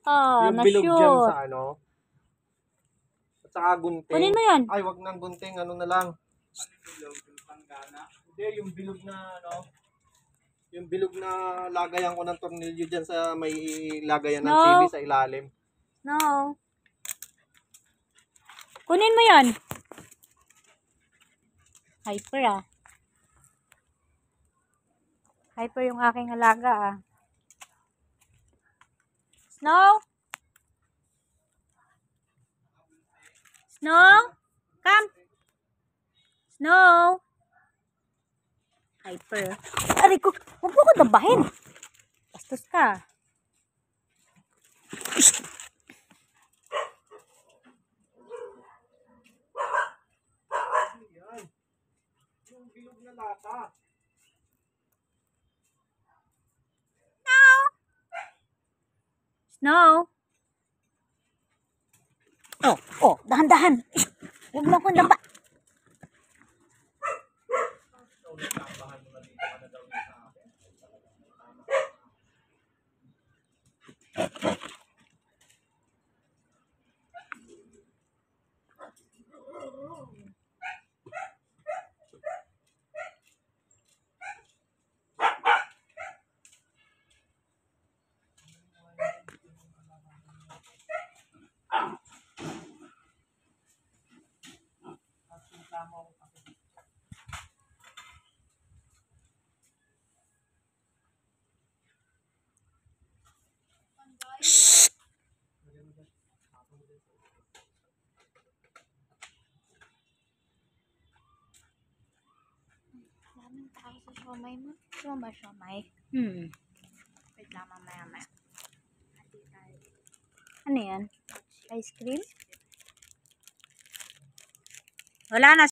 Ah, Yung bilog dyan na-shoot. sa ano. At saka gunting. Kunin mo yan. Ay, wag nang gunting. Ano na lang. Hindi, yung bilog na ano. Yung bilog na lagayan ko ng tornilyo dyan sa may lagayan ng No. TV sa ilalim. No. Kunin mo yan. Hyper ah. Hyper yung aking alaga ah. Snow? Snow? Come. Snow? Hyper. Aray ko, huwag mo ko dabahin. Bastos ka. Yan. Yung bilog na lata. Snow? Oh, dahan-dahan. Huwag mo akong daba. Shhh! Daming tao sa siomay mo. Gusto mo ba siomay? Wait lang, mamaya. Ano yan? Ice cream? Wala na.